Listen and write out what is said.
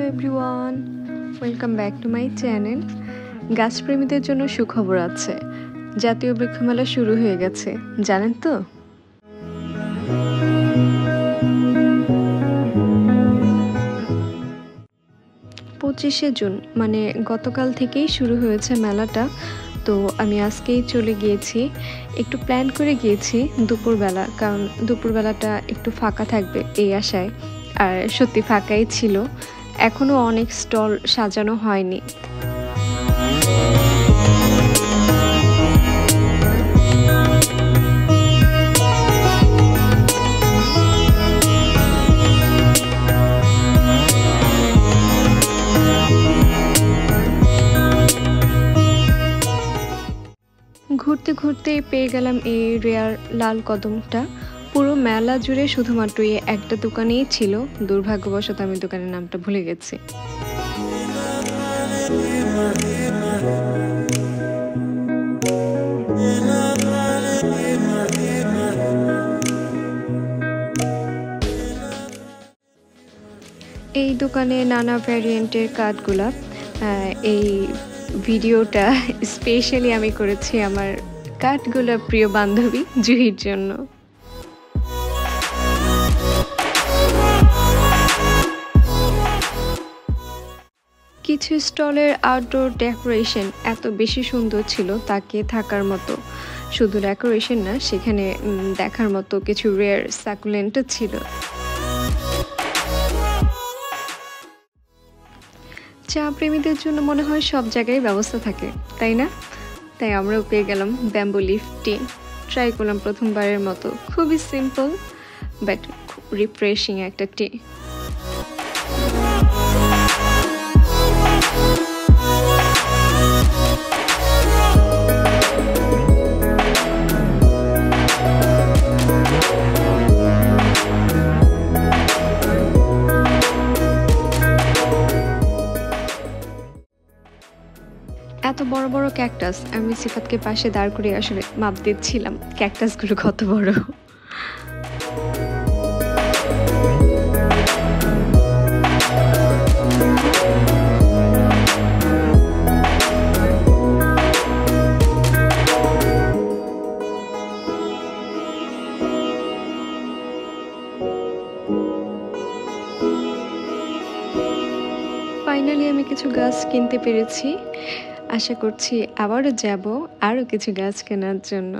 Everyone, welcome back to my channel. গাছপ্রেমীদের জন্য সুখবর আছে, জাতীয় বৃক্ষমেলা শুরু হয়ে গেছে, জানেন তো? 25শে জুন মানে গতকাল থেকেই শুরু হয়েছে মেলাটা। তো আমি আজকেই চলে গিয়েছি, একটু প্ল্যান করে গিয়েছি দুপুরবেলা, কারণ দুপুরবেলাটা একটু ফাঁকা থাকবে এই আশায়। আর সত্যি ফাঁকাই ছিল, এখনও অনেক স্টল সাজানো হয়নি। ঘুরতে ঘুরতে পেয়ে গেলাম এই রেয়ার লাল কদমটা। পুরো মেলা জুড়ে শুধুমাত্র এই একটা দোকানেই ছিল, দুর্ভাগ্যবশত আমি দোকানের নামটা ভুলে গেছি। এই দোকানে নানা ভ্যারিয়েন্টের কাঠগোলাপ। এই ভিডিওটা স্পেশালি আমি করেছি আমার কাঠগোলাপ প্রিয় বান্ধবী জুহির জন্য। কিছু স্টলের আউটডোর ডেকোরেশন এত বেশি সুন্দর ছিল, তাকে থাকার মতো। শুধু ডেকোরেশন না, সেখানে দেখার মতো কিছু রেয়ার সাকুলেন্টও ছিল। চা প্রেমীদের জন্য মনে হয় সব জায়গায় ব্যবস্থা থাকে, তাই না? তাই আমরাও পেয়ে গেলাম ব্যাম্বু লিফ টি। ট্রাই করলাম প্রথমবারের মতো, খুবই সিম্পল বাট রিফ্রেশিং একটা টি। এত বড় বড় ক্যাকটাস, আমি সিফাতকে পাশে দাঁড় করে আসলে মাপ দিচ্ছিলাম ক্যাকটাসগুলো কত বড়। ফাইনালি আমি কিছু গাছ কিনতে পেরেছি, আশা করছি আবারও যাব আরও কিছু গাছ কেনার জন্য।